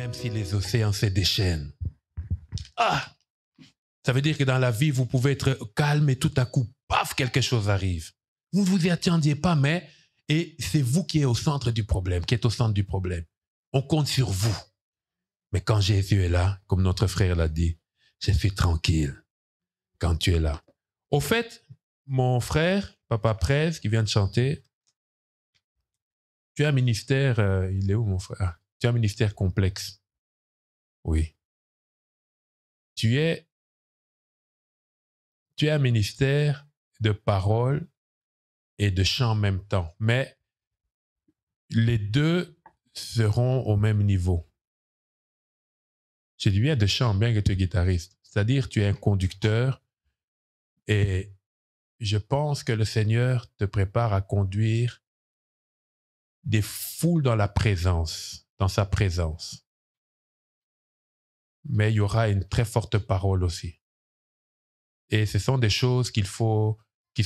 Même si les océans se déchaînent. Ah! Ça veut dire que dans la vie, vous pouvez être calme et tout à coup, paf, quelque chose arrive. Vous ne vous y attendiez pas, mais et c'est vous qui êtes au centre du problème, qui êtes au centre du problème. On compte sur vous. Mais quand Jésus est là, comme notre frère l'a dit, je suis tranquille quand tu es là. Au fait, mon frère, Papa Prez, qui vient de chanter, tu as un ministère, il est où mon frère? Ah, tu as un ministère complexe. Oui. Tu es un ministère de parole et de chant en même temps. Mais les deux seront au même niveau. Je dis bien de chant, bien que tu es guitariste. C'est-à-dire tu es un conducteur et je pense que le Seigneur te prépare à conduire des foules dans la présence, dans sa présence. Mais il y aura une très forte parole aussi. Et ce sont des choses qui sont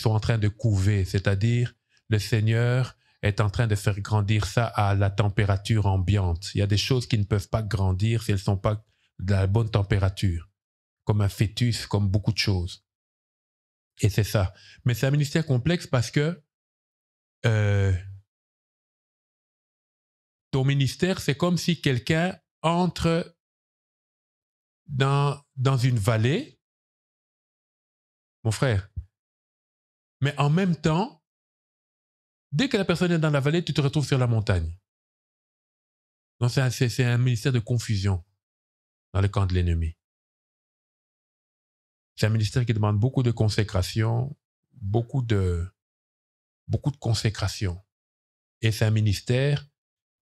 en train de couver, c'est-à-dire le Seigneur est en train de faire grandir ça à la température ambiante. Il y a des choses qui ne peuvent pas grandir si elles ne sont pas de la bonne température, comme un fœtus, comme beaucoup de choses. Et c'est ça. Mais c'est un ministère complexe parce que ton ministère, c'est comme si quelqu'un entre dans une vallée, mon frère. Mais en même temps, dès que la personne est dans la vallée, tu te retrouves sur la montagne. Donc c'est un ministère de confusion dans le camp de l'ennemi. C'est un ministère qui demande beaucoup de consécration, beaucoup de consécration. Et c'est un ministère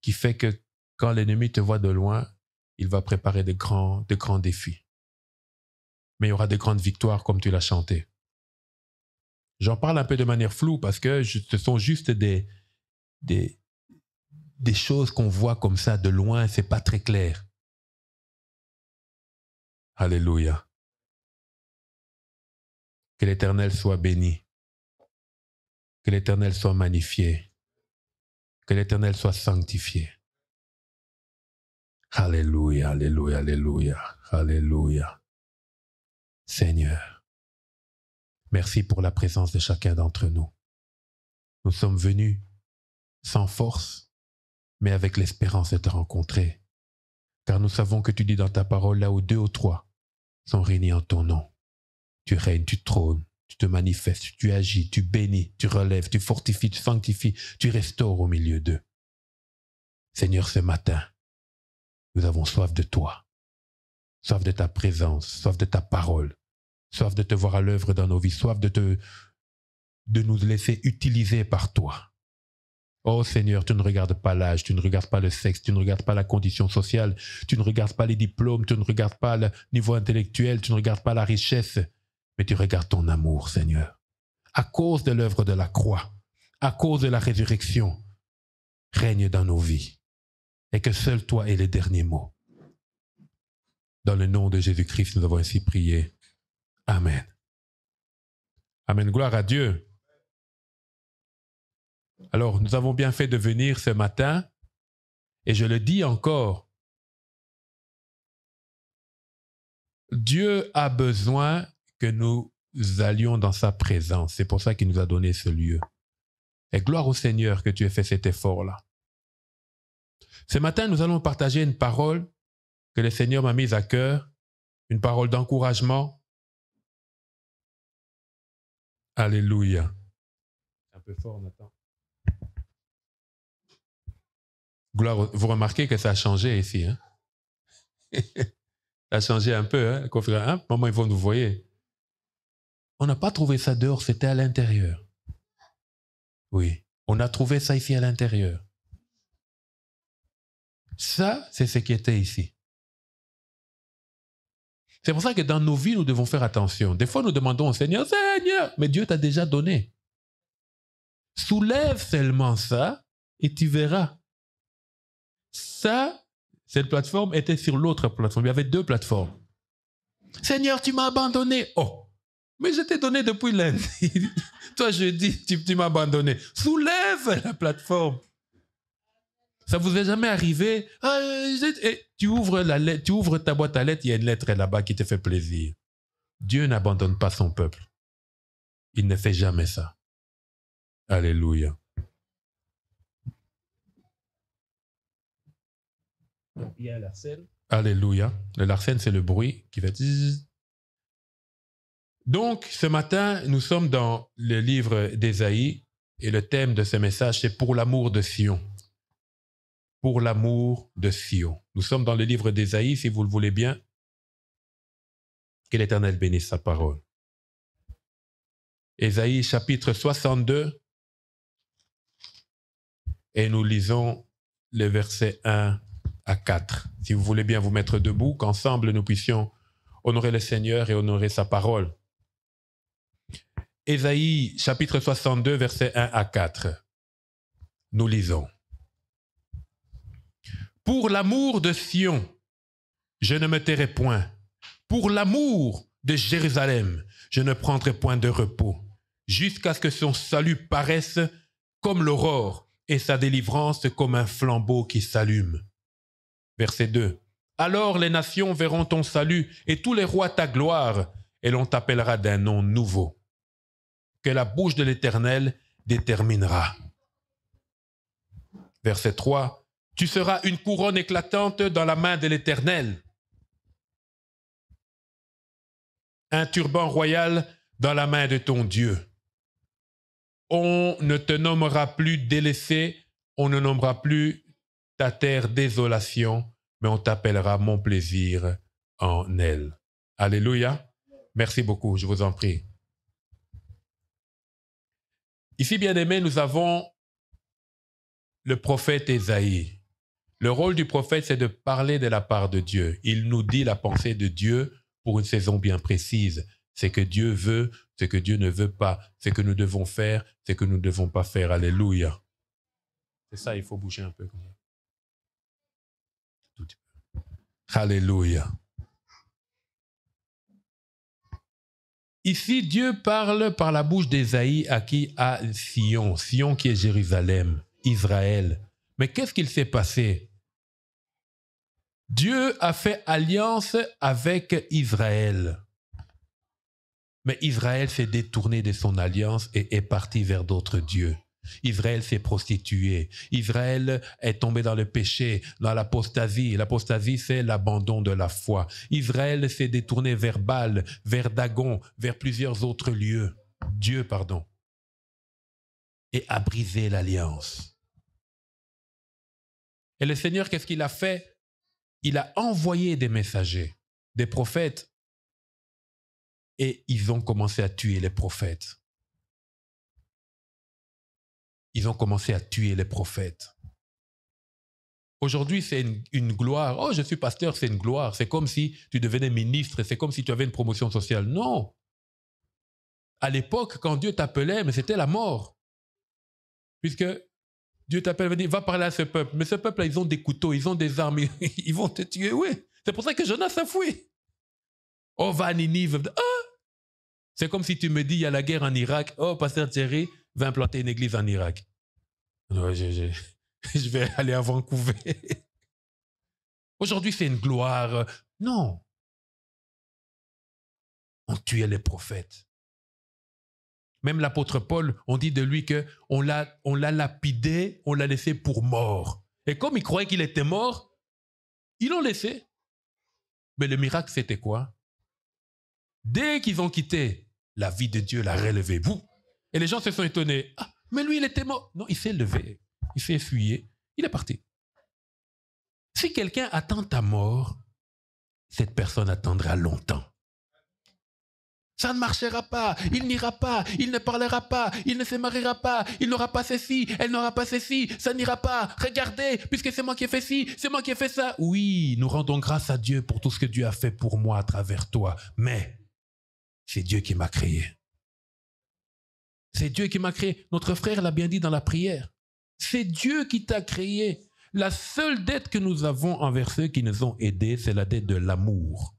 qui fait que quand l'ennemi te voit de loin, il va préparer de grands défis. Mais il y aura de grandes victoires comme tu l'as chanté. J'en parle un peu de manière floue parce que ce sont juste des choses qu'on voit comme ça de loin, c'est pas très clair. Alléluia. Que l'Éternel soit béni. Que l'Éternel soit magnifié. Que l'Éternel soit sanctifié. Alléluia, alléluia, alléluia, alléluia. Seigneur, merci pour la présence de chacun d'entre nous. Nous sommes venus sans force, mais avec l'espérance de te rencontrer. Car nous savons que tu dis dans ta parole, là où 2 ou 3 sont réunis en ton nom. Tu règnes, tu trônes, tu te manifestes, tu agis, tu bénis, tu relèves, tu fortifies, tu sanctifies, tu restaures au milieu d'eux. Seigneur, ce matin, nous avons soif de toi, soif de ta présence, soif de ta parole, soif de te voir à l'œuvre dans nos vies, soif de nous laisser utiliser par toi. Oh Seigneur, tu ne regardes pas l'âge, tu ne regardes pas le sexe, tu ne regardes pas la condition sociale, tu ne regardes pas les diplômes, tu ne regardes pas le niveau intellectuel, tu ne regardes pas la richesse, mais tu regardes ton amour, Seigneur. À cause de l'œuvre de la croix, à cause de la résurrection, règne dans nos vies et que seul toi ait les derniers mots. Dans le nom de Jésus-Christ, nous avons ainsi prié. Amen. Amen. Gloire à Dieu. Alors, nous avons bien fait de venir ce matin, et je le dis encore, Dieu a besoin que nous allions dans sa présence. C'est pour ça qu'il nous a donné ce lieu. Et gloire au Seigneur que tu aies fait cet effort-là. Ce matin, nous allons partager une parole que le Seigneur m'a mise à cœur, une parole d'encouragement. Alléluia. Un peu fort, Nathan. Gloire, vous remarquez que ça a changé ici. Hein? Ça a changé un peu. Hein? Hein? Maman, ils vont nous voir. On n'a pas trouvé ça dehors, c'était à l'intérieur. Oui, on a trouvé ça ici à l'intérieur. Ça, c'est ce qui était ici. C'est pour ça que dans nos vies, nous devons faire attention. Des fois, nous demandons au Seigneur, Seigneur, mais Dieu t'a déjà donné. Soulève seulement ça et tu verras. Ça, cette plateforme était sur l'autre plateforme. Il y avait 2 plateformes. Seigneur, tu m'as abandonné. Oh, mais je t'ai donné depuis lundi. Toi, jeudi, tu m'as abandonné. Soulève la plateforme. Ça vous est jamais arrivé? Tu ouvres la lettre, tu ouvres ta boîte à lettres, il y a une lettre là-bas qui te fait plaisir. Dieu n'abandonne pas son peuple. Il ne fait jamais ça. Alléluia. Il y a l'arsène. Alléluia. Le larcène, c'est le bruit qui fait... Donc, ce matin, nous sommes dans le livre d'Ésaïe et le thème de ce message, c'est « Pour l'amour de Sion ». Pour l'amour de Sion. Nous sommes dans le livre d'Ésaïe, si vous le voulez bien. Que l'Éternel bénisse sa parole. Ésaïe chapitre 62 et nous lisons les versets 1 à 4. Si vous voulez bien vous mettre debout, qu'ensemble nous puissions honorer le Seigneur et honorer sa parole. Ésaïe chapitre 62 versets 1 à 4. Nous lisons. Pour l'amour de Sion, je ne me tairai point. Pour l'amour de Jérusalem, je ne prendrai point de repos, jusqu'à ce que son salut paraisse comme l'aurore et sa délivrance comme un flambeau qui s'allume. Verset 2. Alors les nations verront ton salut et tous les rois ta gloire, et l'on t'appellera d'un nom nouveau, que la bouche de l'Éternel déterminera. Verset 3. Tu seras une couronne éclatante dans la main de l'Éternel, un turban royal dans la main de ton Dieu. On ne te nommera plus délaissé, on ne nommera plus ta terre désolation, mais on t'appellera mon plaisir en elle. Alléluia. Merci beaucoup, je vous en prie. Ici, bien-aimés, nous avons le prophète Ésaïe. Le rôle du prophète, c'est de parler de la part de Dieu. Il nous dit la pensée de Dieu pour une saison bien précise. C'est que Dieu veut, ce que Dieu ne veut pas, ce que nous devons faire, ce que nous ne devons pas faire. Alléluia. C'est ça, il faut bouger un peu. Alléluia. Ici, Dieu parle par la bouche d'Ésaïe à qui? À Sion. Sion qui est Jérusalem, Israël. Mais qu'est-ce qu'il s'est passé? Dieu a fait alliance avec Israël. Mais Israël s'est détourné de son alliance et est parti vers d'autres dieux. Israël s'est prostitué. Israël est tombé dans le péché, dans l'apostasie. L'apostasie, c'est l'abandon de la foi. Israël s'est détourné vers Baal, vers Dagon, vers plusieurs autres dieux, et a brisé l'alliance. Et le Seigneur, qu'est-ce qu'il a fait? Il a envoyé des messagers, des prophètes, et ils ont commencé à tuer les prophètes. Ils ont commencé à tuer les prophètes. Aujourd'hui, c'est une gloire. Oh, je suis pasteur, c'est une gloire. C'est comme si tu devenais ministre, c'est comme si tu avais une promotion sociale. Non. À l'époque, quand Dieu t'appelait, mais c'était la mort. Puisque Dieu t'appelle et dit, va parler à ce peuple. Mais ce peuple-là, ils ont des couteaux, ils ont des armes, ils vont te tuer, oui. C'est pour ça que Jonas a fui. Oh, va à Ninive. Ah! C'est comme si tu me dis, il y a la guerre en Irak. Oh, pasteur Thierry, va implanter une église en Irak. Non, je vais aller à Vancouver. Aujourd'hui, c'est une gloire. Non. On tuait les prophètes. Même l'apôtre Paul, on dit de lui qu'on l'a lapidé, on l'a laissé pour mort. Et comme il croyait qu'il était mort, ils l'ont laissé. Mais le miracle, c'était quoi? Dès qu'ils ont quitté, la vie de Dieu l'a relevé. Et les gens se sont étonnés. Ah, mais lui, il était mort. Non, il s'est levé. Il s'est essuyé. Il est parti. Si quelqu'un attend ta mort, cette personne attendra longtemps. Ça ne marchera pas, il n'ira pas, il ne parlera pas, il ne se mariera pas, il n'aura pas ceci, elle n'aura pas ceci, ça n'ira pas. Regardez, puisque c'est moi qui ai fait ci, c'est moi qui ai fait ça. Oui, nous rendons grâce à Dieu pour tout ce que Dieu a fait pour moi à travers toi. Mais c'est Dieu qui m'a créé. C'est Dieu qui m'a créé. Notre frère l'a bien dit dans la prière. C'est Dieu qui t'a créé. La seule dette que nous avons envers ceux qui nous ont aidés, c'est la dette de l'amour.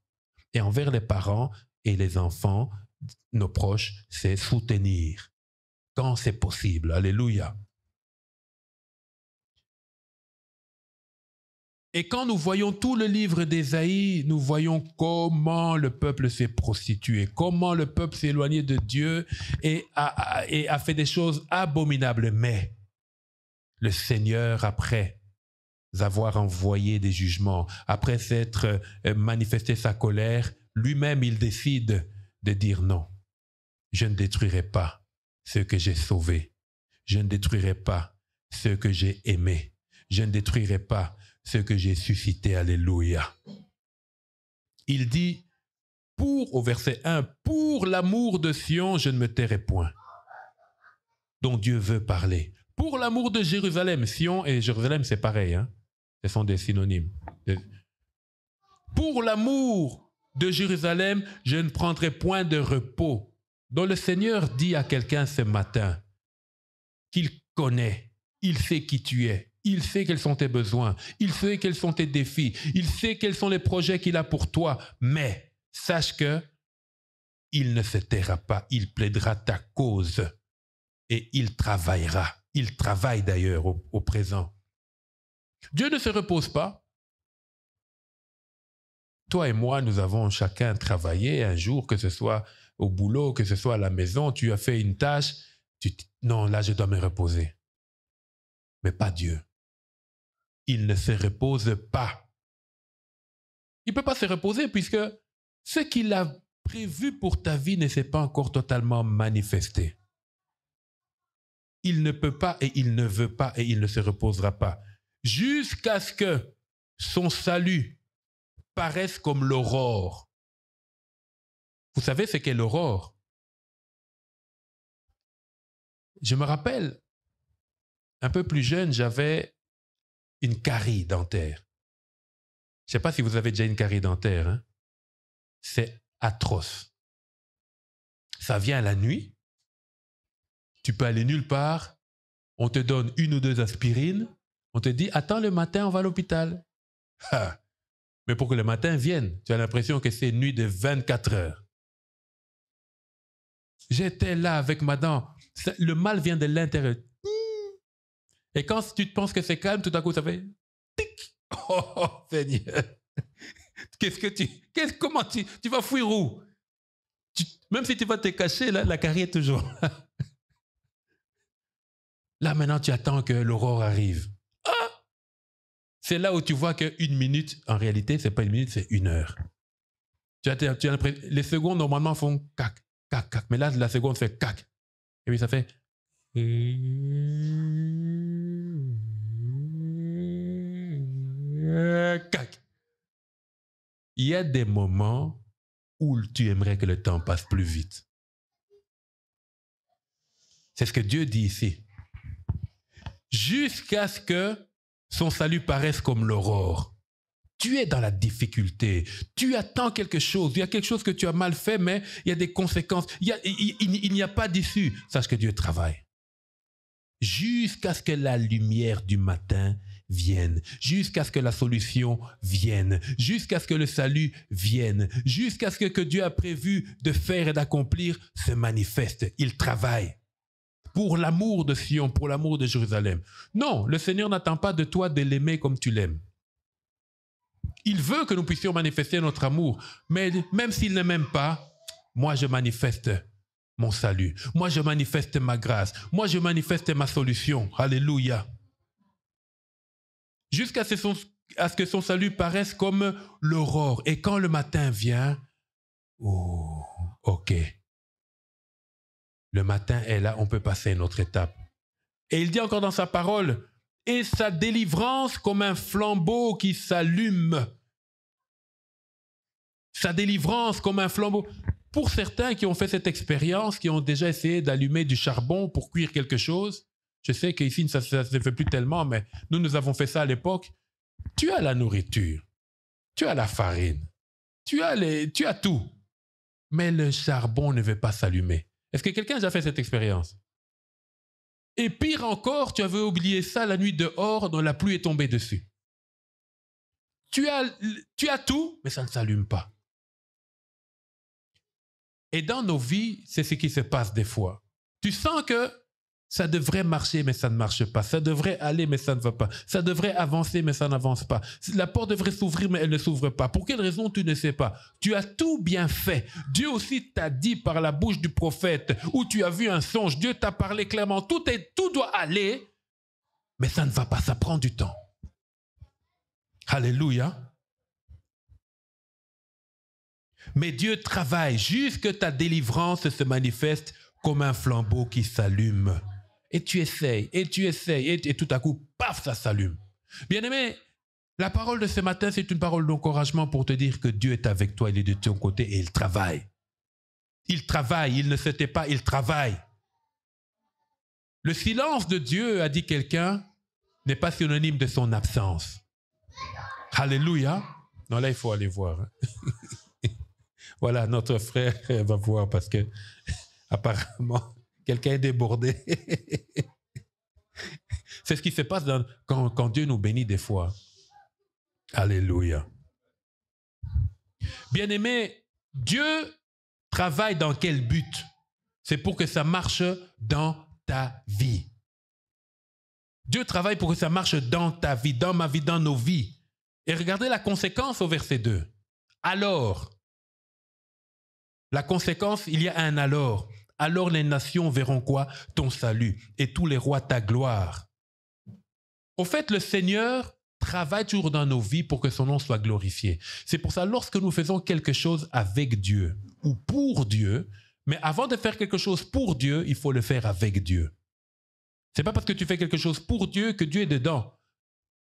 Et envers les parents et les enfants, nos proches, c'est soutenir quand c'est possible. Alléluia. Et quand nous voyons tout le livre d'Ésaïe, nous voyons comment le peuple s'est prostitué, comment le peuple s'est éloigné de Dieu et a fait des choses abominables. Mais le Seigneur, après avoir envoyé des jugements, après s'être manifesté sa colère, lui-même, il décide de dire non. Je ne détruirai pas ceux que j'ai sauvés. Je ne détruirai pas ceux que j'ai aimés. Je ne détruirai pas ceux que j'ai suscités. Alléluia. Il dit, au verset 1, pour l'amour de Sion, je ne me tairai point. Donc Dieu veut parler. Pour l'amour de Jérusalem, Sion et Jérusalem, c'est pareil, hein? Ce sont des synonymes. Pour l'amour de Jérusalem, je ne prendrai point de repos. Donc le Seigneur dit à quelqu'un ce matin qu'il connaît, il sait qui tu es, il sait quels sont tes besoins, il sait quels sont tes défis, il sait quels sont les projets qu'il a pour toi, mais sache que il ne se taira pas, il plaidera ta cause et il travaillera. Il travaille d'ailleurs au présent. Dieu ne se repose pas. Toi et moi, nous avons chacun travaillé un jour, que ce soit au boulot, que ce soit à la maison, tu as fait une tâche, non, là je dois me reposer. Mais pas Dieu. Il ne se repose pas. Il ne peut pas se reposer puisque ce qu'il a prévu pour ta vie ne s'est pas encore totalement manifesté. Il ne peut pas et il ne veut pas et il ne se reposera pas. Jusqu'à ce que son salut paraisse comme l'aurore. Vous savez ce qu'est l'aurore? Je me rappelle, un peu plus jeune, j'avais une carie dentaire. Je ne sais pas si vous avez déjà une carie dentaire. Hein? C'est atroce. Ça vient la nuit. Tu peux aller nulle part. On te donne 1 ou 2 aspirines. On te dit, attends le matin, on va à l'hôpital. Ha. Mais pour que le matin vienne, tu as l'impression que c'est une nuit de 24 heures. J'étais là avec ma dent. Le mal vient de l'intérieur. Et quand tu penses que c'est calme, tout à coup, ça fait tic. Oh, Seigneur. Comment tu vas fuir où? Même si tu vas te cacher, là, la carie est toujours là. Là, maintenant, tu attends que l'aurore arrive. Ah! C'est là où tu vois qu'une minute, en réalité, ce n'est pas 1 minute, c'est 1 heure. Tu as les secondes, normalement, font cac, cac, cac. Mais là, la seconde fait cac. Et puis, ça fait... cac. Il y a des moments où tu aimerais que le temps passe plus vite. C'est ce que Dieu dit ici. Jusqu'à ce que son salut paraisse comme l'aurore. Tu es dans la difficulté. Tu attends quelque chose. Il y a quelque chose que tu as mal fait, mais il y a des conséquences. Il n'y a pas d'issue. Sache que Dieu travaille. Jusqu'à ce que la lumière du matin vienne, jusqu'à ce que la solution vienne, jusqu'à ce que le salut vienne, jusqu'à ce que Dieu a prévu de faire et d'accomplir se manifeste. Il travaille pour l'amour de Sion, pour l'amour de Jérusalem. Non, le Seigneur n'attend pas de toi de l'aimer comme tu l'aimes. Il veut que nous puissions manifester notre amour, mais même s'il ne m'aime pas, moi je manifeste mon salut. Moi, je manifeste ma grâce. Moi, je manifeste ma solution. Alléluia. Jusqu'à ce que son salut paraisse comme l'aurore. Et quand le matin vient, oh, ok. Le matin est là, on peut passer à une autre étape. Et il dit encore dans sa parole, et sa délivrance comme un flambeau qui s'allume. Sa délivrance comme un flambeau. Pour certains qui ont fait cette expérience, qui ont déjà essayé d'allumer du charbon pour cuire quelque chose, je sais qu'ici, ça ne se fait plus tellement, mais nous avons fait ça à l'époque. Tu as la nourriture, tu as la farine, tu as tout, mais le charbon ne veut pas s'allumer. Est-ce que quelqu'un a déjà fait cette expérience? Et pire encore, tu avais oublié ça la nuit dehors, dont la pluie est tombée dessus. Tu as tout, mais ça ne s'allume pas. Et dans nos vies, c'est ce qui se passe des fois. Tu sens que Ça devrait marcher, mais ça ne marche pas. Ça devrait aller, mais ça ne va pas. Ça devrait avancer, mais ça n'avance pas. La porte devrait s'ouvrir, mais elle ne s'ouvre pas. Pour quelle raison tu ne sais pas? Tu as tout bien fait. Dieu aussi t'a dit par la bouche du prophète, ou tu as vu un songe. Dieu t'a parlé clairement. Tout doit aller, mais ça ne va pas. Ça prend du temps. Alléluia. Mais Dieu travaille jusqu'à ta délivrance se manifeste comme un flambeau qui s'allume. Et tu essayes, et tout à coup, paf, ça s'allume. Bien-aimé, la parole de ce matin, c'est une parole d'encouragement pour te dire que Dieu est avec toi, il est de ton côté et il travaille. Il travaille, il ne se tait pas, il travaille. Le silence de Dieu, a dit quelqu'un, n'est pas synonyme de son absence. Alléluia. Non, là, il faut aller voir. Voilà, notre frère va voir parce que apparemment, quelqu'un est débordé. C'est ce qui se passe quand Dieu nous bénit des fois. Alléluia. Bien-aimé, Dieu travaille dans quel but? C'est pour que ça marche dans ta vie. Dieu travaille pour que ça marche dans ta vie, dans ma vie, dans nos vies. Et regardez la conséquence au verset 2. Alors, la conséquence, il y a un alors. Alors les nations verront quoi? Ton salut, et tous les rois ta gloire. Au fait, le Seigneur travaille toujours dans nos vies pour que son nom soit glorifié. C'est pour ça, lorsque nous faisons quelque chose avec Dieu ou pour Dieu, mais avant de faire quelque chose pour Dieu, il faut le faire avec Dieu. Ce n'est pas parce que tu fais quelque chose pour Dieu que Dieu est dedans.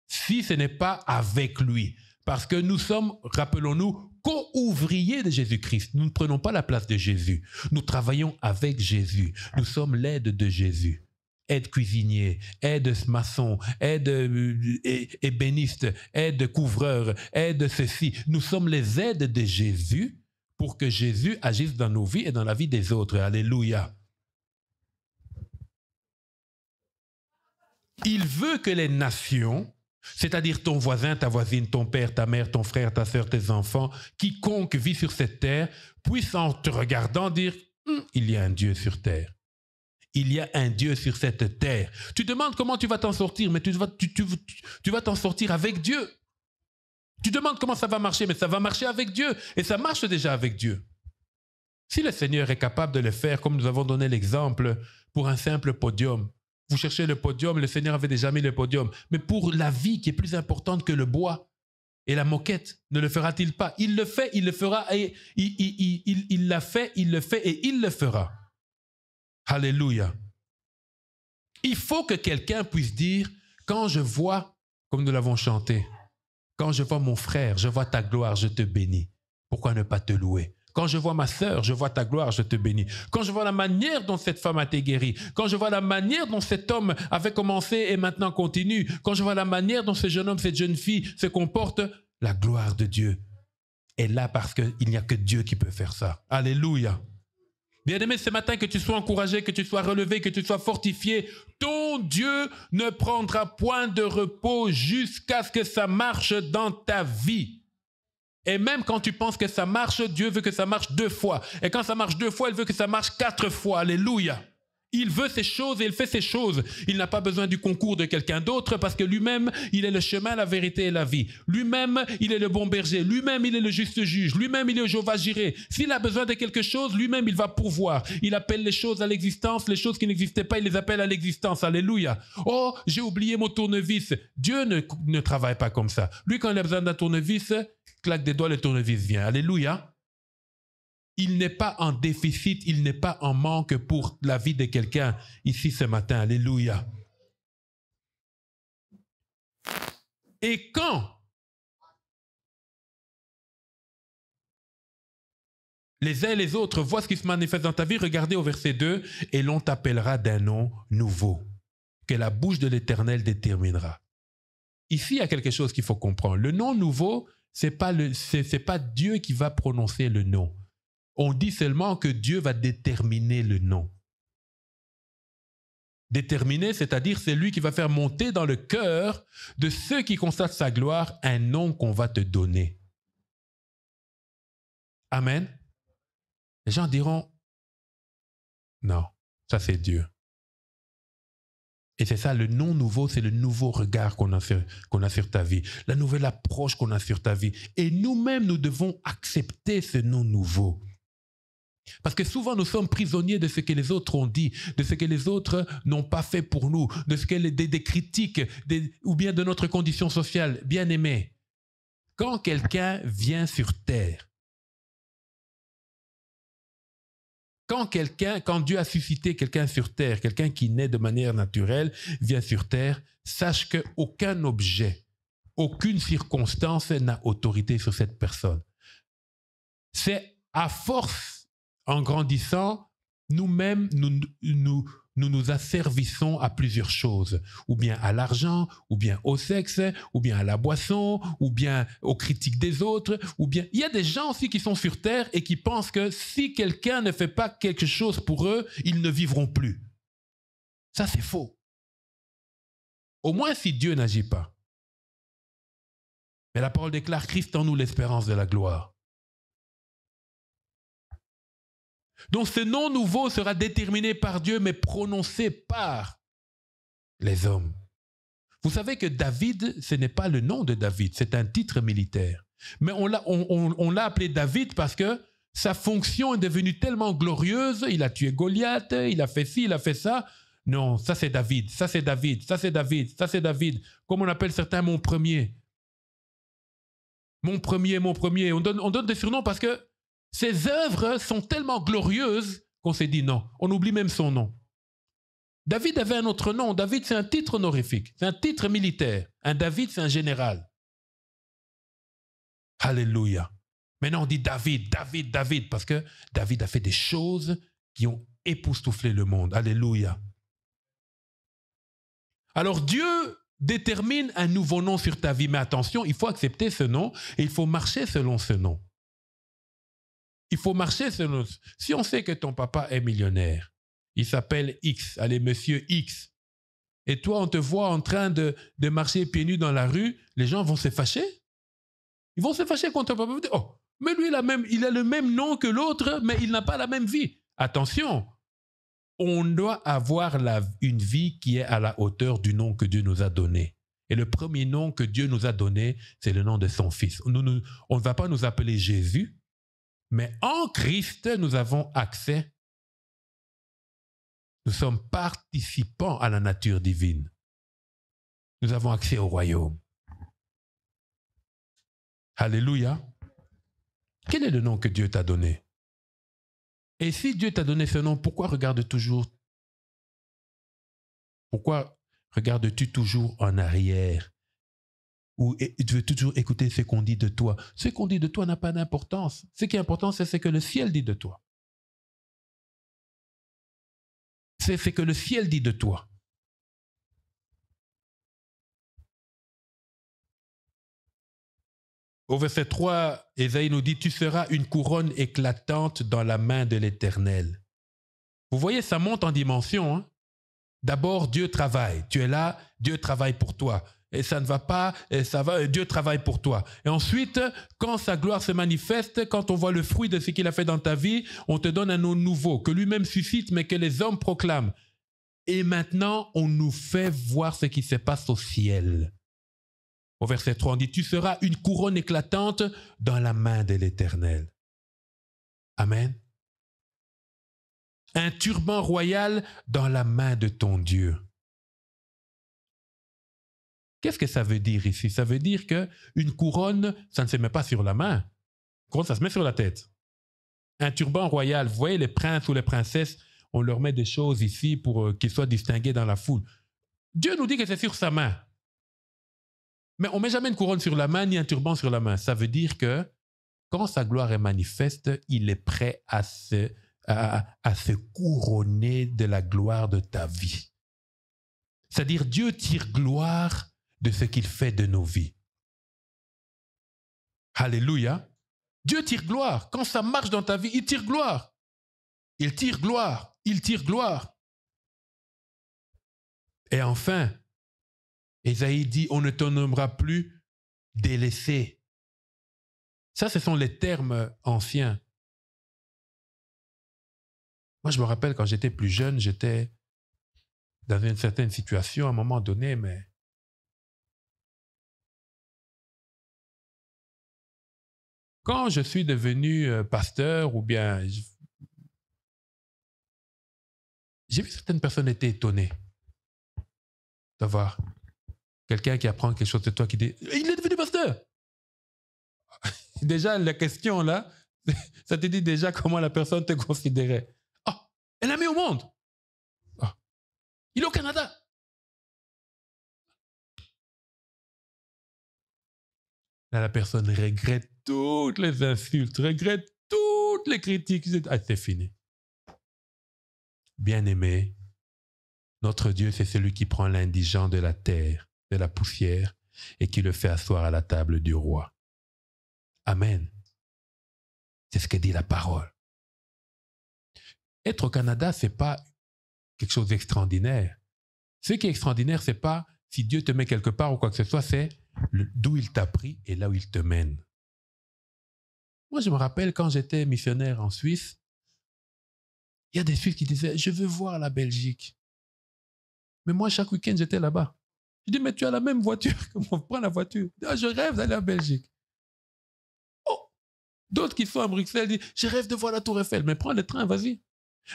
Si ce n'est pas avec lui. Parce que nous sommes, rappelons-nous, co-ouvriers de Jésus-Christ. Nous ne prenons pas la place de Jésus. Nous travaillons avec Jésus. Nous sommes l'aide de Jésus. Aide cuisinier, aide maçon, aide ébéniste, aide couvreur, aide ceci. Nous sommes les aides de Jésus pour que Jésus agisse dans nos vies et dans la vie des autres. Alléluia. Il veut que les nations, c'est-à-dire ton voisin, ta voisine, ton père, ta mère, ton frère, ta soeur, tes enfants, quiconque vit sur cette terre, puisse en te regardant dire « Il y a un Dieu sur terre. Il y a un Dieu sur cette terre. » Tu demandes comment tu vas t'en sortir, mais tu vas t'en sortir avec Dieu. Tu demandes comment ça va marcher, mais ça va marcher avec Dieu. Et ça marche déjà avec Dieu. Si le Seigneur est capable de le faire, comme nous avons donné l'exemple pour un simple podium, vous cherchez le podium, le Seigneur avait déjà mis le podium. Mais pour la vie qui est plus importante que le bois et la moquette, ne le fera-t-il pas? Il le fait, il le fera, et il l'a fait, il le fait et il le fera. Alléluia. Il faut que quelqu'un puisse dire, quand je vois, comme nous l'avons chanté, quand je vois mon frère, je vois ta gloire, je te bénis. Pourquoi ne pas te louer? Quand je vois ma sœur, je vois ta gloire, je te bénis. Quand je vois la manière dont cette femme a été guérie, quand je vois la manière dont cet homme avait commencé et maintenant continue, quand je vois la manière dont ce jeune homme, cette jeune fille se comporte, la gloire de Dieu est là parce qu'il n'y a que Dieu qui peut faire ça. Alléluia. Bien-aimé, ce matin, que tu sois encouragé, que tu sois relevé, que tu sois fortifié, ton Dieu ne prendra point de repos jusqu'à ce que ça marche dans ta vie. Et même quand tu penses que ça marche, Dieu veut que ça marche 2 fois. Et quand ça marche 2 fois, il veut que ça marche 4 fois. Alléluia. Il veut ces choses et il fait ces choses. Il n'a pas besoin du concours de quelqu'un d'autre parce que lui-même, il est le chemin, la vérité et la vie. Lui-même, il est le bon berger. Lui-même, il est le juste juge. Lui-même, il est Jéhovah Jireh. S'il a besoin de quelque chose, lui-même, il va pourvoir. Il appelle les choses à l'existence. Les choses qui n'existaient pas, il les appelle à l'existence. Alléluia. Oh, j'ai oublié mon tournevis. Dieu ne travaille pas comme ça. Lui, quand il a besoin d'un tournevis, claque des doigts, le tournevis vient. Alléluia. Il n'est pas en déficit, il n'est pas en manque pour la vie de quelqu'un ici ce matin. Alléluia. Et quand les uns et les autres voient ce qui se manifeste dans ta vie, regardez au verset 2, et l'on t'appellera d'un nom nouveau, que la bouche de l'Éternel déterminera. Ici, il y a quelque chose qu'il faut comprendre. Le nom nouveau, c'est pas Dieu qui va prononcer le nom. On dit seulement que Dieu va déterminer le nom. Déterminer, c'est-à-dire c'est lui qui va faire monter dans le cœur de ceux qui constatent sa gloire un nom qu'on va te donner. Amen. Les gens diront, non, ça c'est Dieu. Et c'est ça, le nom nouveau, c'est le nouveau regard qu'on a sur ta vie, la nouvelle approche qu'on a sur ta vie. Et nous-mêmes, nous devons accepter ce nom nouveau. Parce que souvent, nous sommes prisonniers de ce que les autres ont dit, de ce que les autres n'ont pas fait pour nous, de ce que des critiques, ou bien de notre condition sociale. Bien-aimé, quand quelqu'un vient sur terre, quand Dieu a suscité quelqu'un sur terre, quelqu'un qui naît de manière naturelle, vient sur terre, sache qu'aucun objet, aucune circonstance n'a autorité sur cette personne. C'est à force, en grandissant, nous-mêmes, nous asservissons à plusieurs choses, ou bien à l'argent, ou bien au sexe, ou bien à la boisson, ou bien aux critiques des autres, ou bien... Il y a des gens aussi qui sont sur terre et qui pensent que si quelqu'un ne fait pas quelque chose pour eux, ils ne vivront plus. Ça, c'est faux. Au moins si Dieu n'agit pas. Mais la parole déclare Christ en nous l'espérance de la gloire. Donc ce nom nouveau sera déterminé par Dieu, mais prononcé par les hommes. Vous savez que David, ce n'est pas le nom de David, c'est un titre militaire. Mais on l'a appelé David parce que sa fonction est devenue tellement glorieuse, il a tué Goliath, il a fait ci, il a fait ça. Non, ça c'est David, ça c'est David, ça c'est David, ça c'est David. Comme on appelle certains mon premier. Mon premier. On donne des surnoms parce que ses œuvres sont tellement glorieuses qu'on s'est dit non. On oublie même son nom. David avait un autre nom. David, c'est un titre honorifique. C'est un titre militaire. Un David, c'est un général. Alléluia. Maintenant, on dit David, David, David, parce que David a fait des choses qui ont époustouflé le monde. Alléluia. Alors, Dieu détermine un nouveau nom sur ta vie. Mais attention, il faut accepter ce nom et il faut marcher selon ce nom. Il faut marcher selon... Si on sait que ton papa est millionnaire, il s'appelle X, allez, monsieur X, et toi, on te voit en train de marcher pieds nus dans la rue, les gens vont se fâcher. Ils vont se fâcher contre ton papa. Oh, mais lui, il a le même nom que l'autre, mais il n'a pas la même vie. Attention, on doit avoir une vie qui est à la hauteur du nom que Dieu nous a donné. Et le premier nom que Dieu nous a donné, c'est le nom de son Fils. On ne va pas nous appeler Jésus, mais en Christ, nous avons accès. Nous sommes participants à la nature divine. Nous avons accès au royaume. Alléluia. Quel est le nom que Dieu t'a donné? Et si Dieu t'a donné ce nom, pourquoi regardes-tu toujours en arrière? Ou tu veux toujours écouter ce qu'on dit de toi? Ce qu'on dit de toi n'a pas d'importance. Ce qui est important, c'est ce que le ciel dit de toi. C'est ce que le ciel dit de toi. Au verset 3, Ésaïe nous dit, tu seras une couronne éclatante dans la main de l'Éternel. Vous voyez, ça monte en dimension. Hein? D'abord, Dieu travaille. Tu es là, Dieu travaille pour toi. Et ça ne va pas, et ça va, Dieu travaille pour toi. Et ensuite, quand sa gloire se manifeste, quand on voit le fruit de ce qu'il a fait dans ta vie, on te donne un nom nouveau, que lui-même suscite, mais que les hommes proclament. Et maintenant, on nous fait voir ce qui se passe au ciel. Au verset 3, on dit, tu seras une couronne éclatante dans la main de l'Éternel. Amen. Un turban royal dans la main de ton Dieu. Qu'est-ce que ça veut dire ici? Ça veut dire qu'une couronne, ça ne se met pas sur la main. Une couronne, ça se met sur la tête. Un turban royal, vous voyez les princes ou les princesses, on leur met des choses ici pour qu'ils soient distingués dans la foule. Dieu nous dit que c'est sur sa main. Mais on ne met jamais une couronne sur la main ni un turban sur la main. Ça veut dire que quand sa gloire est manifeste, il est prêt à se couronner de la gloire de ta vie. C'est-à-dire Dieu tire gloire de ce qu'il fait de nos vies. Alléluia. Dieu tire gloire. Quand ça marche dans ta vie, il tire gloire. Il tire gloire. Il tire gloire. Et enfin, Ésaïe dit, on ne te nommera plus délaissé. Ça, ce sont les termes anciens. Moi, je me rappelle quand j'étais plus jeune, j'étais dans une certaine situation à un moment donné, mais quand je suis devenu pasteur ou bien j'ai vu certaines personnes étaient étonnées d'avoir quelqu'un qui apprend quelque chose de toi qui dit « Il est devenu pasteur !» Déjà, la question là, ça te dit déjà comment la personne te considérait. « Ah, elle l'a mis au monde !» Ah, il est au Canada. Là, la personne regrette toutes les insultes, regrette toutes les critiques. Ah, c'est fini. Bien-aimé, notre Dieu, c'est celui qui prend l'indigent de la terre, de la poussière, et qui le fait asseoir à la table du roi. Amen. C'est ce que dit la parole. Être au Canada, ce n'est pas quelque chose d'extraordinaire. Ce qui est extraordinaire, ce n'est pas si Dieu te met quelque part ou quoi que ce soit, c'est d'où il t'a pris et là où il te mène. Moi, je me rappelle quand j'étais missionnaire en Suisse, il y a des Suisses qui disaient « Je veux voir la Belgique ». Mais moi, chaque week-end, j'étais là-bas. Je dis « Mais tu as la même voiture que moi, prends la voiture. Ah, je rêve d'aller en Belgique. » Oh, d'autres qui sont à Bruxelles disent « Je rêve de voir la Tour Eiffel. » Mais prends le train, vas-y.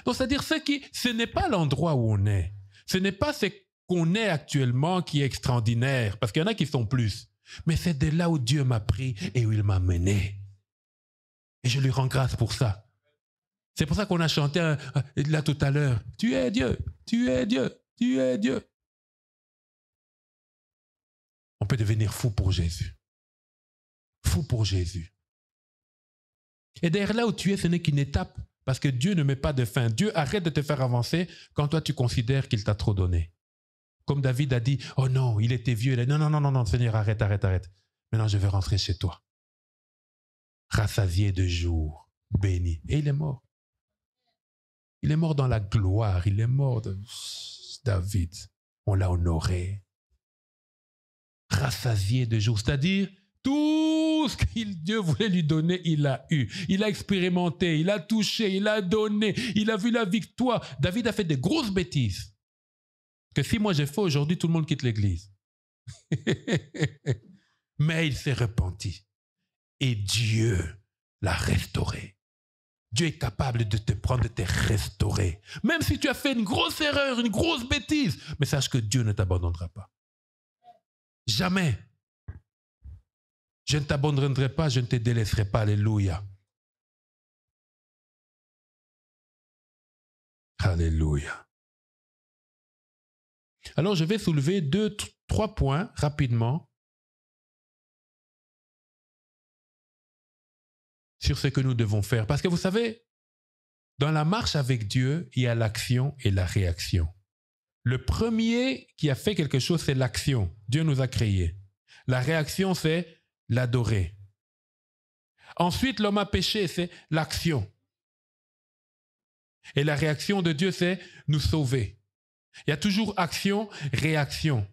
Donc, c'est-à-dire ce n'est pas l'endroit où on est. Ce n'est pas ce qu'on est actuellement qui est extraordinaire, parce qu'il y en a qui sont plus. Mais c'est de là où Dieu m'a pris et où il m'a mené. Et je lui rends grâce pour ça. C'est pour ça qu'on a chanté là tout à l'heure. Tu es Dieu, tu es Dieu, tu es Dieu. On peut devenir fou pour Jésus. Fou pour Jésus. Et derrière là où tu es, ce n'est qu'une étape. Parce que Dieu ne met pas de fin. Dieu arrête de te faire avancer quand toi tu considères qu'il t'a trop donné. Comme David a dit, oh non, il était vieux. Il a dit, non, Seigneur, arrête. Maintenant, je vais rentrer chez toi. Rassasié de jour, béni. Et il est mort. Il est mort dans la gloire. Il est mort de David. On l'a honoré. Rassasié de jour. C'est-à-dire, tout ce que Dieu voulait lui donner, il l'a eu. Il a expérimenté, il a touché, il a donné, il a vu la victoire. David a fait des grosses bêtises. Que si moi j'ai fait aujourd'hui, tout le monde quitte l'église. Mais il s'est repenti. Et Dieu l'a restauré. Dieu est capable de te prendre, de te restaurer. Même si tu as fait une grosse erreur, une grosse bêtise, mais sache que Dieu ne t'abandonnera pas. Jamais. Je ne t'abandonnerai pas, je ne te délaisserai pas. Alléluia. Alléluia. Alors, je vais soulever 3 points rapidement sur ce que nous devons faire. Parce que vous savez, dans la marche avec Dieu, il y a l'action et la réaction. Le premier qui a fait quelque chose, c'est l'action. Dieu nous a créés. La réaction, c'est l'adorer. Ensuite, l'homme a péché, c'est l'action. Et la réaction de Dieu, c'est nous sauver. Il y a toujours action, réaction.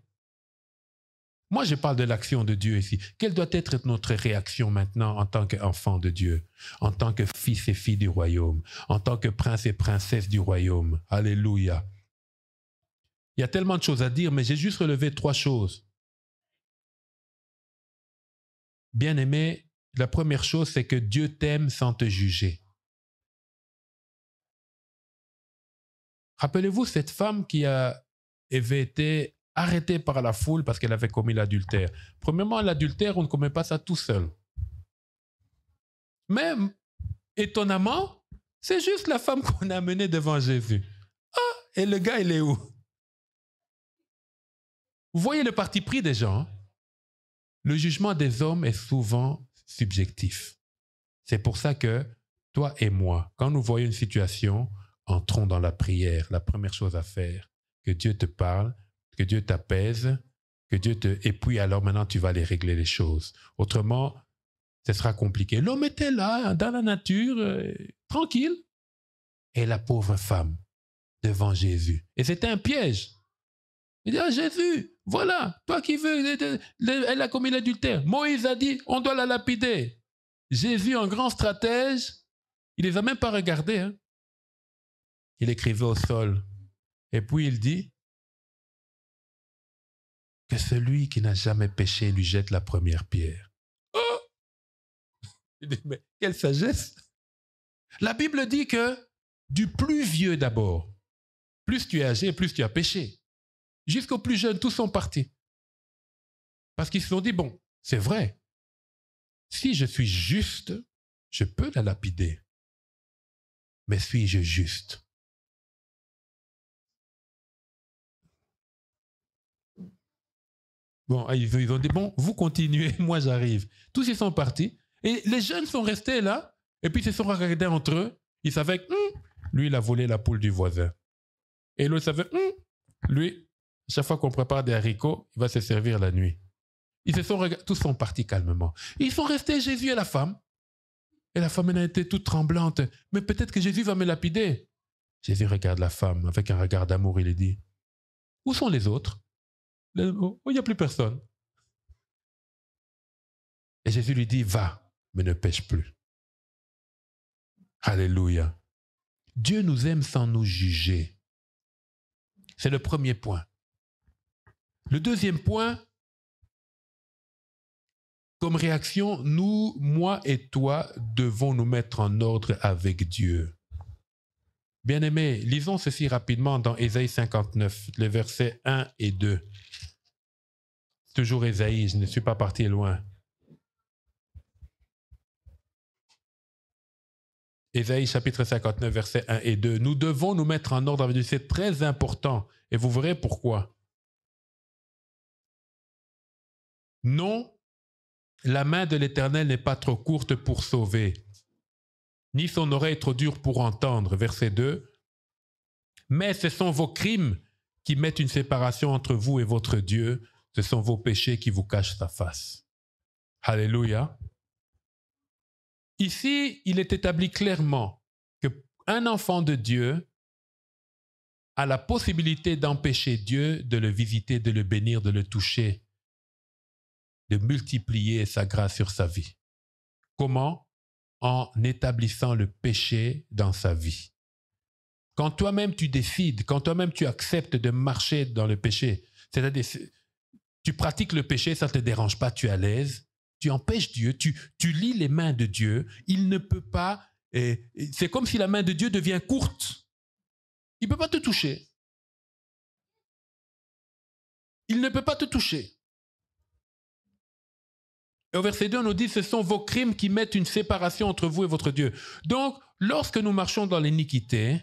Moi, je parle de l'action de Dieu ici. Quelle doit être notre réaction maintenant en tant qu'enfant de Dieu, en tant que fils et filles du royaume, en tant que prince et princesse du royaume? Alléluia. Il y a tellement de choses à dire, mais j'ai juste relevé 3 choses. Bien-aimé, la première chose, c'est que Dieu t'aime sans te juger. Rappelez-vous cette femme qui avait été arrêtée par la foule parce qu'elle avait commis l'adultère. Premièrement, l'adultère, on ne commet pas ça tout seul. Mais, étonnamment, c'est juste la femme qu'on a amenée devant Jésus. Ah, et le gars, il est où? Vous voyez le parti pris des gens. Le jugement des hommes est souvent subjectif. C'est pour ça que toi et moi, quand nous voyons une situation, entrons dans la prière. La première chose à faire, que Dieu te parle, que Dieu t'apaise, que Dieu te... Et puis alors maintenant, tu vas aller régler les choses. Autrement, ce sera compliqué. L'homme était là, dans la nature, tranquille. Et la pauvre femme, devant Jésus. Et c'était un piège. Il dit, ah, Jésus, voilà, toi qui veux, elle a commis l'adultère. Moïse a dit, on doit la lapider. Jésus, un grand stratège, il ne les a même pas regardés. Hein. Il écrivait au sol. Et puis il dit, que celui qui n'a jamais péché lui jette la première pierre. Oh! Il dit, mais quelle sagesse! La Bible dit que du plus vieux d'abord, plus tu es âgé, plus tu as péché. Jusqu'aux plus jeunes, tous sont partis. Parce qu'ils se sont dit, bon, c'est vrai, si je suis juste, je peux la lapider. Mais suis-je juste? Bon, ils ont dit, bon, vous continuez, moi j'arrive. Tous ils sont partis. Et les jeunes sont restés là, et puis ils se sont regardés entre eux. Ils savaient que, lui, il a volé la poule du voisin. Et l'autre savait, lui, chaque fois qu'on prépare des haricots, il va se servir la nuit. Ils se sont regardés, tous sont partis calmement. Ils sont restés, Jésus et la femme. Et la femme, elle a été toute tremblante. Mais peut-être que Jésus va me lapider. Jésus regarde la femme avec un regard d'amour. Il lui dit, où sont les autres? Oh, il n'y a plus personne. Et Jésus lui dit, va, mais ne pêche plus. Alléluia. Dieu nous aime sans nous juger. C'est le premier point. Le deuxième point, comme réaction, nous, moi et toi, devons nous mettre en ordre avec Dieu. Bien-aimés, lisons ceci rapidement dans Ésaïe 59, les versets 1 et 2. Toujours Ésaïe, je ne suis pas parti loin. Ésaïe chapitre 59, versets 1 et 2. Nous devons nous mettre en ordre avec Dieu. C'est très important. Et vous verrez pourquoi. Non, la main de l'Éternel n'est pas trop courte pour sauver, ni son oreille trop dure pour entendre. Verset 2. Mais ce sont vos crimes qui mettent une séparation entre vous et votre Dieu. Ce sont vos péchés qui vous cachent sa face. Alléluia. Ici, il est établi clairement qu'un enfant de Dieu a la possibilité d'empêcher Dieu de le visiter, de le bénir, de le toucher, de multiplier sa grâce sur sa vie. Comment? En établissant le péché dans sa vie. Quand toi-même tu décides, quand toi-même tu acceptes de marcher dans le péché, c'est-à-dire tu pratiques le péché, ça ne te dérange pas, tu es à l'aise, tu empêches Dieu, tu lis les mains de Dieu, il ne peut pas, c'est comme si la main de Dieu devient courte. Il ne peut pas te toucher. Il ne peut pas te toucher. Et au verset 2, on nous dit, ce sont vos crimes qui mettent une séparation entre vous et votre Dieu. Donc, lorsque nous marchons dans l'iniquité,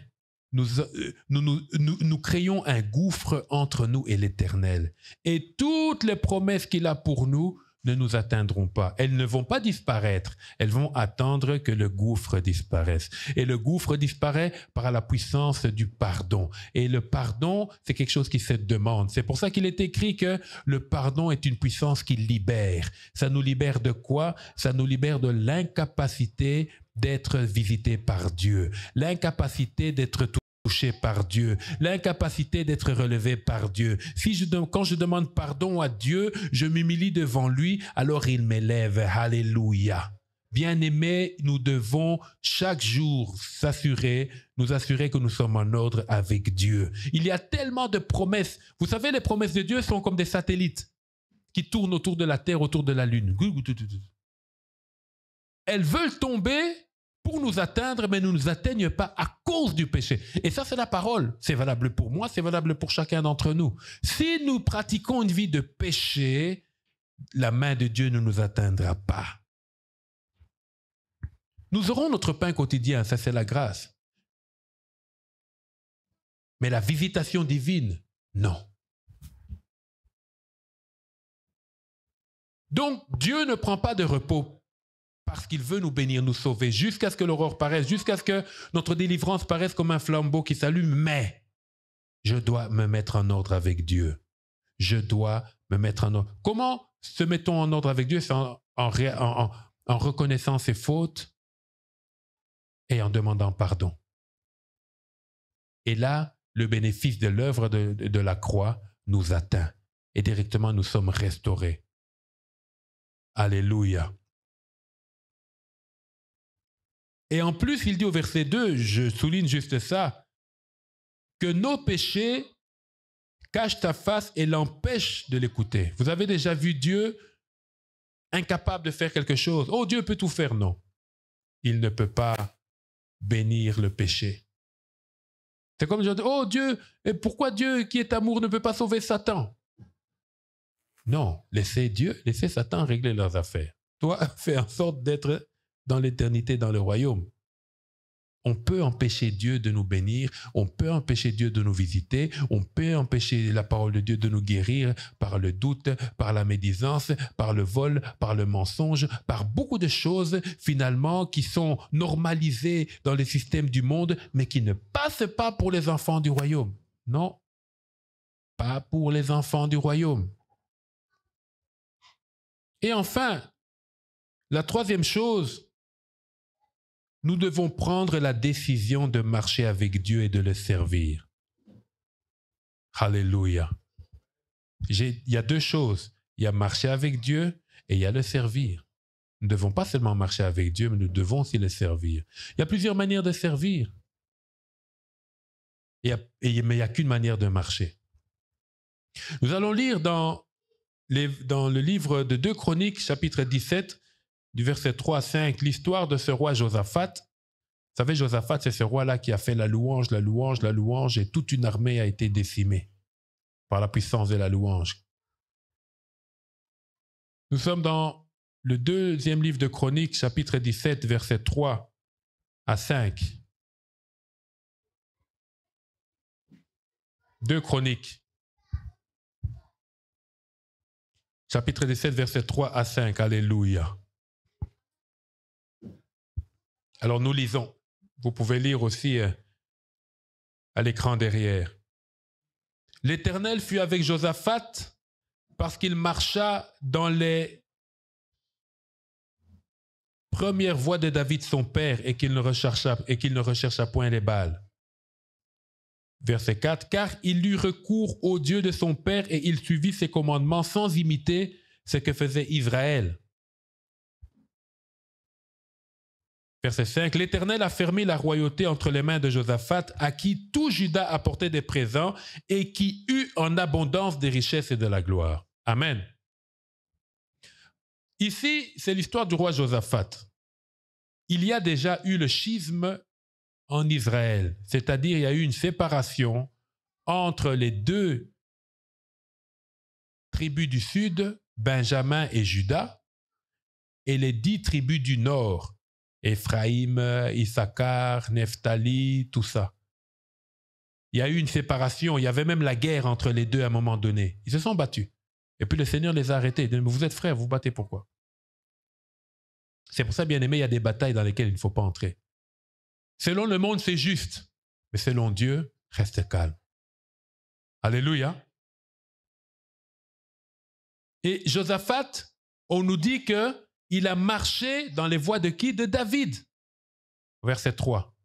nous créons un gouffre entre nous et l'Éternel. Et toutes les promesses qu'il a pour nous ne nous atteindront pas. Elles ne vont pas disparaître. Elles vont attendre que le gouffre disparaisse. Et le gouffre disparaît par la puissance du pardon. Et le pardon, c'est quelque chose qui se demande. C'est pour ça qu'il est écrit que le pardon est une puissance qui libère. Ça nous libère de quoi? Ça nous libère de l'incapacité d'être visité par Dieu, l'incapacité d'être touché par Dieu, l'incapacité d'être relevé par Dieu. Quand je demande pardon à Dieu, je m'humilie devant lui, alors il m'élève. Alléluia. Bien-aimés, nous devons chaque jour nous assurer que nous sommes en ordre avec Dieu. Il y a tellement de promesses. Vous savez, les promesses de Dieu sont comme des satellites qui tournent autour de la Terre, autour de la Lune. Elles veulent tomber pour nous atteindre, mais ne nous atteignent pas à cause du péché. Et ça, c'est la parole. C'est valable pour moi, c'est valable pour chacun d'entre nous. Si nous pratiquons une vie de péché, la main de Dieu ne nous atteindra pas. Nous aurons notre pain quotidien, ça c'est la grâce. Mais la visitation divine, non. Donc, Dieu ne prend pas de repos parce qu'il veut nous bénir, nous sauver, jusqu'à ce que l'aurore paraisse, jusqu'à ce que notre délivrance paraisse comme un flambeau qui s'allume. Mais je dois me mettre en ordre avec Dieu. Je dois me mettre en ordre. Comment se mettons en ordre avec Dieu? C'est en reconnaissant ses fautes et en demandant pardon. Et là, le bénéfice de l'œuvre de la croix nous atteint. Et directement, nous sommes restaurés. Alléluia. Et en plus, il dit au verset 2, je souligne juste ça, que nos péchés cache ta face et l'empêche de l'écouter. Vous avez déjà vu Dieu incapable de faire quelque chose? Oh, Dieu peut tout faire. Non. Il ne peut pas bénir le péché. C'est comme je dis, oh Dieu, et pourquoi Dieu qui est amour ne peut pas sauver Satan? Non, laissez Satan régler leurs affaires. Toi, fais en sorte d'être dans l'éternité, dans le royaume. On peut empêcher Dieu de nous bénir, on peut empêcher Dieu de nous visiter, on peut empêcher la parole de Dieu de nous guérir par le doute, par la médisance, par le vol, par le mensonge, par beaucoup de choses finalement qui sont normalisées dans le système du monde, mais qui ne passent pas pour les enfants du royaume. Non, pas pour les enfants du royaume. Et enfin, la troisième chose, nous devons prendre la décision de marcher avec Dieu et de le servir. Alléluia. Il y a deux choses. Il y a marcher avec Dieu et il y a le servir. Nous ne devons pas seulement marcher avec Dieu, mais nous devons aussi le servir. Il y a plusieurs manières de servir. Mais il n'y a qu'une manière de marcher. Nous allons lire dans le livre de 2 Chroniques, chapitre 17, du verset 3 à 5, l'histoire de ce roi Josaphat. Vous savez, Josaphat, c'est ce roi-là qui a fait la louange, et toute une armée a été décimée par la puissance de la louange. Nous sommes dans le 2e livre de Chroniques, chapitre 17, verset 3 à 5. 2 Chroniques, chapitre 17, verset 3 à 5. Alléluia. Alors nous lisons. Vous pouvez lire aussi à l'écran derrière. L'Éternel fut avec Josaphat parce qu'il marcha dans les premières voies de David son père et qu'il ne rechercha point les Baals. Verset 4. Car il eut recours au Dieu de son père et il suivit ses commandements sans imiter ce que faisait Israël. Verset 5. L'Éternel a fermé la royauté entre les mains de Josaphat, à qui tout Juda apportait des présents et qui eut en abondance des richesses et de la gloire. Amen. Ici, c'est l'histoire du roi Josaphat. Il y a déjà eu le schisme en Israël, c'est-à-dire il y a eu une séparation entre les deux tribus du sud, Benjamin et Juda, et les 10 tribus du nord, Éphraïm, Issachar, Nephtali, tout ça. Il y a eu une séparation, il y avait même la guerre entre les deux à un moment donné. Ils se sont battus. Et puis le Seigneur les a arrêtés. Il dit, mais vous êtes frères, vous vous battez pourquoi? C'est pour ça, bien aimé, il y a des batailles dans lesquelles il ne faut pas entrer. Selon le monde, c'est juste. Mais selon Dieu, reste calme. Alléluia. Et Josaphat, on nous dit qu'il a marché dans les voies de qui? De David. Verset 3.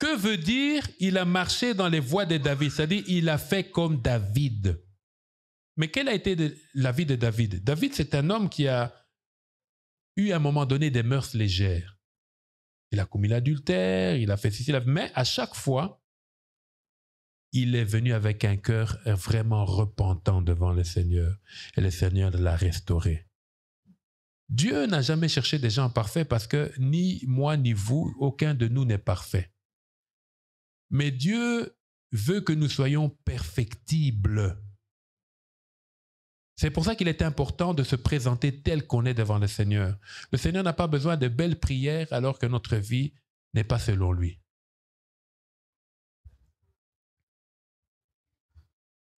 Que veut dire il a marché dans les voies de David? C'est-à-dire il a fait comme David. Mais quelle a été la vie de David? David, c'est un homme qui a eu à un moment donné des mœurs légères. Il a commis l'adultère, il a fait ceci, mais à chaque fois, il est venu avec un cœur vraiment repentant devant le Seigneur. Et le Seigneur l'a restauré. Dieu n'a jamais cherché des gens parfaits parce que ni moi ni vous, aucun de nous n'est parfait. Mais Dieu veut que nous soyons perfectibles. C'est pour ça qu'il est important de se présenter tel qu'on est devant le Seigneur. Le Seigneur n'a pas besoin de belles prières alors que notre vie n'est pas selon lui.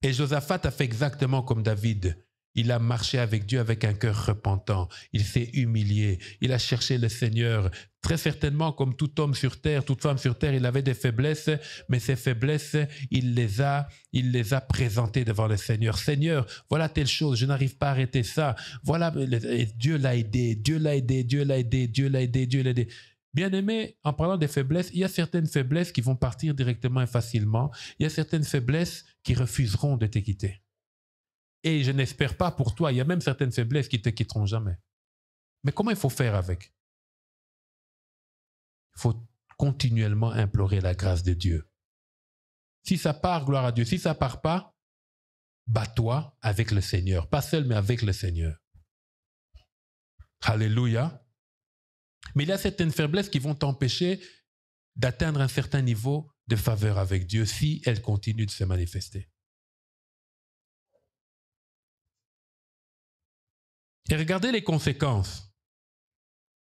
Et Josaphat a fait exactement comme David. Il a marché avec Dieu avec un cœur repentant. Il s'est humilié. Il a cherché le Seigneur. Très certainement, comme tout homme sur terre, toute femme sur terre, il avait des faiblesses, mais ces faiblesses, il les a présentées devant le Seigneur. Seigneur, voilà telle chose, je n'arrive pas à arrêter ça. Voilà, et Dieu l'a aidé, Dieu l'a aidé, Dieu l'a aidé, Dieu l'a aidé, Dieu l'a aidé. Bien-aimé, en parlant des faiblesses, il y a certaines faiblesses qui vont partir directement et facilement. Il y a certaines faiblesses qui refuseront de te quitter. Et je n'espère pas pour toi, il y a même certaines faiblesses qui ne te quitteront jamais. Mais comment il faut faire avec? Il faut continuellement implorer la grâce de Dieu. Si ça part, gloire à Dieu. Si ça part pas, bats-toi avec le Seigneur. Pas seul, mais avec le Seigneur. Alléluia. Mais il y a certaines faiblesses qui vont t'empêcher d'atteindre un certain niveau de faveur avec Dieu si elles continuent de se manifester. Et regardez les conséquences.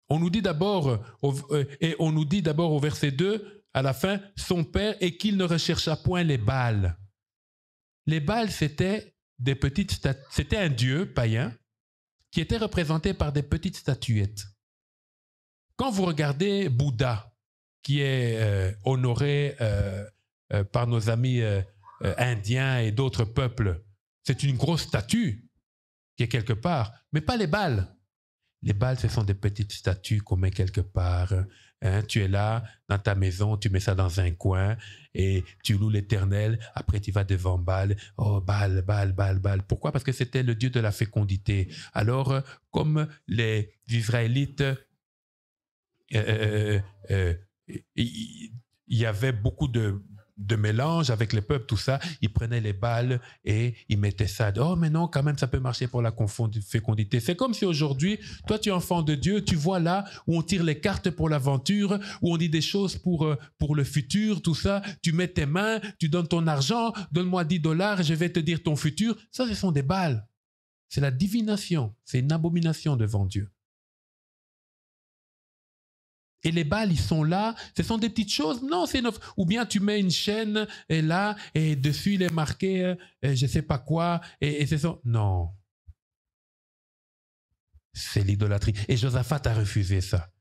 On nous dit d'abord au verset 2, à la fin, son père, et qu'il ne rechercha point les Baals. Les Baals, c'était un dieu païen qui était représenté par des petites statuettes. Quand vous regardez Bouddha, qui est honoré par nos amis indiens et d'autres peuples, c'est une grosse statue qui est quelque part, mais pas les Baals. Les Baals, ce sont des petites statues qu'on met quelque part. Hein, tu es là, dans ta maison, tu mets ça dans un coin et tu loues l'Éternel. Après, tu vas devant Baal. Oh, Baal, Baal, Baal, Baal. Pourquoi? Parce que c'était le dieu de la fécondité. Alors, comme les Israélites, il y avait beaucoup de mélange avec les peuples, tout ça, ils prenaient les Baals et ils mettaient ça. Oh, mais non, quand même, ça peut marcher pour la fécondité. C'est comme si aujourd'hui, toi, tu es enfant de Dieu, tu vois là où on tire les cartes pour l'aventure, où on dit des choses pour le futur, tout ça. Tu mets tes mains, tu donnes ton argent, donne-moi $10, je vais te dire ton futur. Ça, ce sont des Baals. C'est la divination. C'est une abomination devant Dieu. Et les Baals, ils sont là, ce sont des petites choses. Non, c'est une offre. Ou bien tu mets une chaîne et là, et dessus il est marqué je ne sais pas quoi. Et c'est ça. Non. C'est l'idolâtrie. Et Josaphat a refusé ça.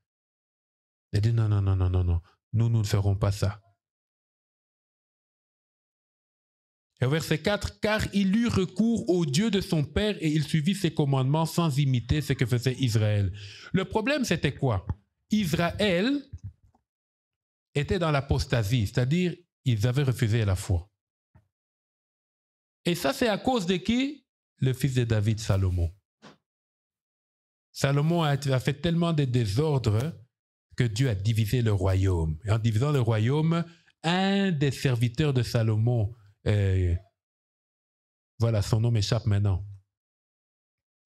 Il a dit non, non, non, non, non, non. Nous ne ferons pas ça. Et au verset 4, car il eut recours au Dieu de son père et il suivit ses commandements sans imiter ce que faisait Israël. Le problème, c'était quoi? Israël était dans l'apostasie, c'est-à-dire ils avaient refusé la foi. Et ça, c'est à cause de qui? Le fils de David, Salomon. Salomon a fait tellement de désordre que Dieu a divisé le royaume. Et en divisant le royaume, un des serviteurs de Salomon, voilà, son nom m'échappe maintenant.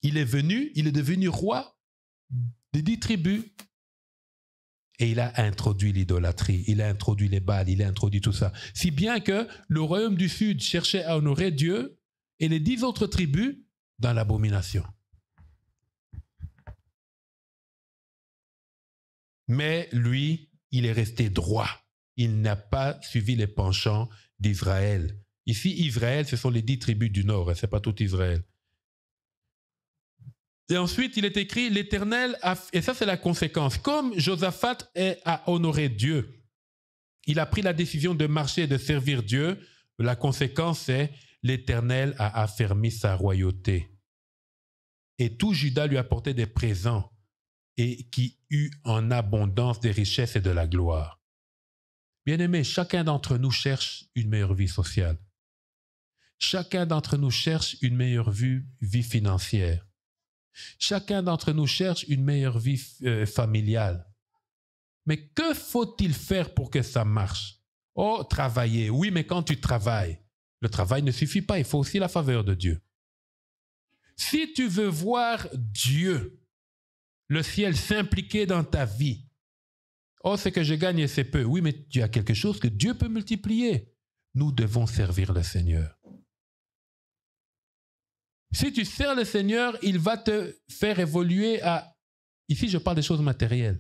Il est devenu roi des 10 tribus. Et il a introduit l'idolâtrie, il a introduit les Baals, il a introduit tout ça. Si bien que le royaume du Sud cherchait à honorer Dieu et les 10 autres tribus dans l'abomination. Mais lui, il est resté droit. Il n'a pas suivi les penchants d'Israël. Ici, Israël, ce sont les 10 tribus du Nord, ce n'est pas tout Israël. Et ensuite, il est écrit, l'Éternel a... Et ça, c'est la conséquence. Comme Josaphat a honoré Dieu, il a pris la décision de marcher et de servir Dieu. La conséquence, c'est l'Éternel a affermi sa royauté. Et tout Juda lui apportait des présents et qui eut en abondance des richesses et de la gloire. Bien-aimés, chacun d'entre nous cherche une meilleure vie sociale. Chacun d'entre nous cherche une meilleure vie financière. Chacun d'entre nous cherche une meilleure vie familiale. Mais que faut-il faire pour que ça marche? Oh, travailler. Oui, mais quand tu travailles, le travail ne suffit pas. Il faut aussi la faveur de Dieu. Si tu veux voir Dieu, le ciel s'impliquer dans ta vie, oh, ce que je gagne, c'est peu. Oui, mais tu as quelque chose que Dieu peut multiplier. Nous devons servir le Seigneur. Si tu sers le Seigneur, il va te faire évoluer à... Ici, je parle des choses matérielles.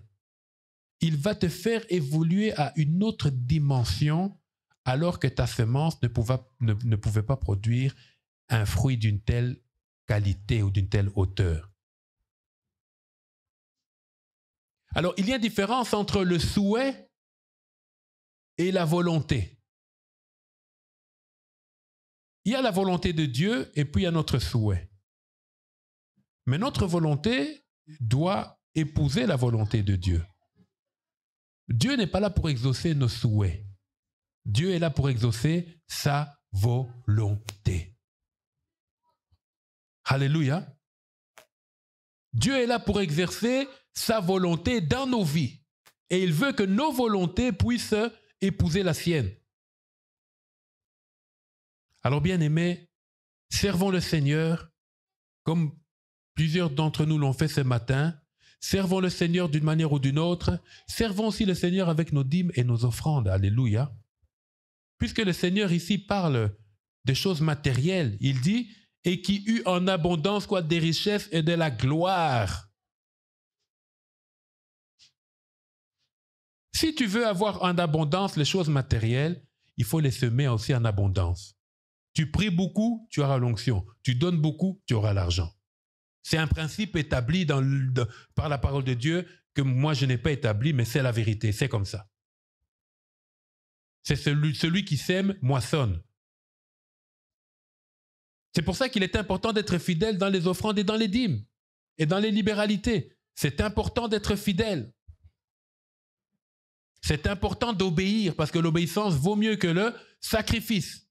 Il va te faire évoluer à une autre dimension alors que ta semence ne pouvait pas produire un fruit d'une telle qualité ou d'une telle hauteur. Alors, il y a une différence entre le souhait et la volonté. Il y a la volonté de Dieu et puis il y a notre souhait. Mais notre volonté doit épouser la volonté de Dieu. Dieu n'est pas là pour exaucer nos souhaits. Dieu est là pour exaucer sa volonté. Alléluia. Dieu est là pour exercer sa volonté dans nos vies. Et il veut que nos volontés puissent épouser la sienne. Alors bien aimés, servons le Seigneur comme plusieurs d'entre nous l'ont fait ce matin. Servons le Seigneur d'une manière ou d'une autre. Servons aussi le Seigneur avec nos dîmes et nos offrandes. Alléluia. Puisque le Seigneur ici parle des choses matérielles, il dit « et qui eut en abondance quoi des richesses et de la gloire ». Si tu veux avoir en abondance les choses matérielles, il faut les semer aussi en abondance. Tu pries beaucoup, tu auras l'onction. Tu donnes beaucoup, tu auras l'argent. C'est un principe établi par la parole de Dieu que moi je n'ai pas établi, mais c'est la vérité, c'est comme ça. C'est celui qui sème, moissonne. C'est pour ça qu'il est important d'être fidèle dans les offrandes et dans les dîmes et dans les libéralités. C'est important d'être fidèle. C'est important d'obéir parce que l'obéissance vaut mieux que le sacrifice.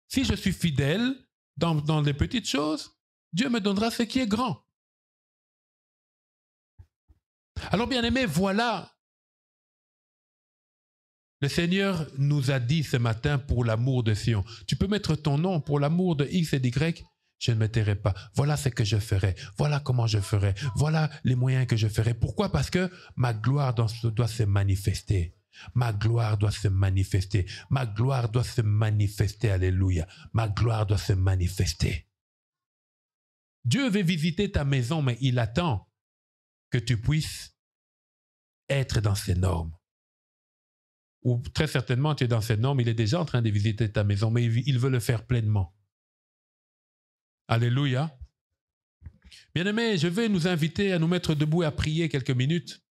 Si je suis fidèle dans les petites choses, Dieu me donnera ce qui est grand. Alors bien aimés, voilà. Le Seigneur nous a dit ce matin pour l'amour de Sion. Tu peux mettre ton nom pour l'amour de X et d'Y. Je ne me tairai pas. Voilà ce que je ferai. Voilà comment je ferai. Voilà les moyens que je ferai. Pourquoi? Parce que ma gloire doit se manifester. Ma gloire doit se manifester. Ma gloire doit se manifester. Alléluia. Ma gloire doit se manifester. Dieu veut visiter ta maison, mais il attend que tu puisses être dans ses normes. Ou très certainement, tu es dans ses normes, il est déjà en train de visiter ta maison, mais il veut le faire pleinement. Alléluia. Bien-aimés, je vais nous inviter à nous mettre debout et à prier quelques minutes.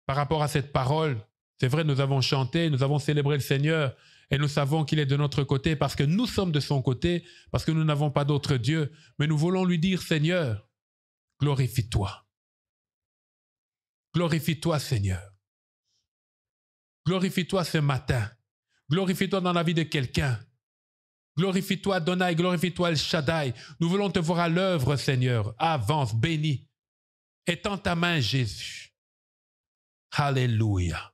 Par rapport à cette parole, c'est vrai, nous avons chanté, nous avons célébré le Seigneur et nous savons qu'il est de notre côté parce que nous sommes de son côté, parce que nous n'avons pas d'autre Dieu. Mais nous voulons lui dire, Seigneur, glorifie-toi. Glorifie-toi, Seigneur. Glorifie-toi ce matin. Glorifie-toi dans la vie de quelqu'un. Glorifie-toi Adonai, glorifie-toi El Shaddai. Nous voulons te voir à l'œuvre, Seigneur. Avance, bénis. Étends ta main, Jésus. Alléluia.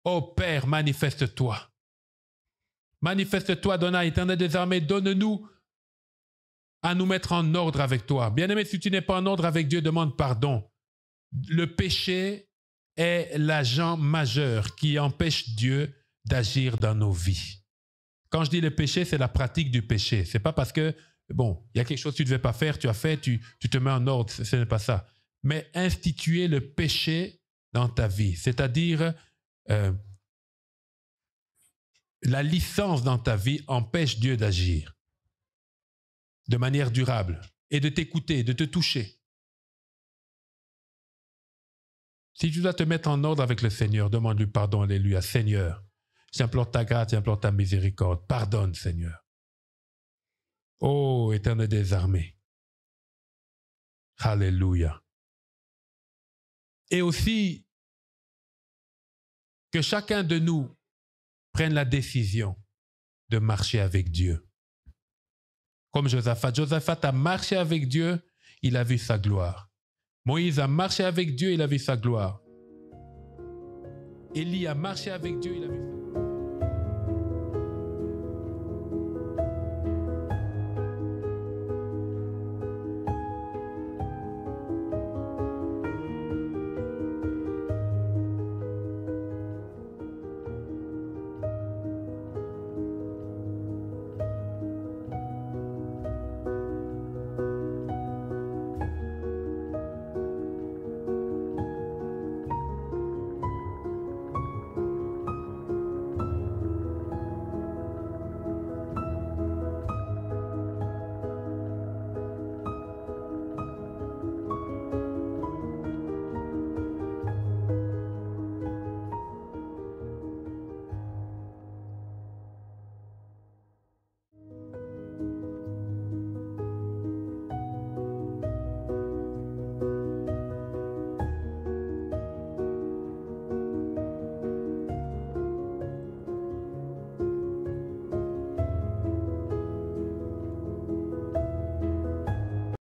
Ô Père, manifeste-toi. Manifeste-toi, Adonai, Éternel des armées. Donne-nous à nous mettre en ordre avec toi. Bien-aimé, si tu n'es pas en ordre avec Dieu, demande pardon. Le péché est l'agent majeur qui empêche Dieu d'agir dans nos vies. Quand je dis le péché, c'est la pratique du péché. Ce n'est pas parce que, bon, il y a quelque chose que tu ne devais pas faire, tu as fait, tu te mets en ordre, ce n'est pas ça. Mais instituer le péché dans ta vie, c'est-à-dire la licence dans ta vie empêche Dieu d'agir de manière durable et de t'écouter, de te toucher. Si tu dois te mettre en ordre avec le Seigneur, demande-lui pardon, alléluia. Seigneur, j'implore ta grâce, j'implore ta miséricorde. Pardonne, Seigneur. Ô Éternel des armées. Alléluia. Et aussi, que chacun de nous prenne la décision de marcher avec Dieu. Comme Josaphat. Josaphat a marché avec Dieu, il a vu sa gloire. Moïse a marché avec Dieu, il a vu sa gloire. Élie a marché avec Dieu, il a vu sa gloire.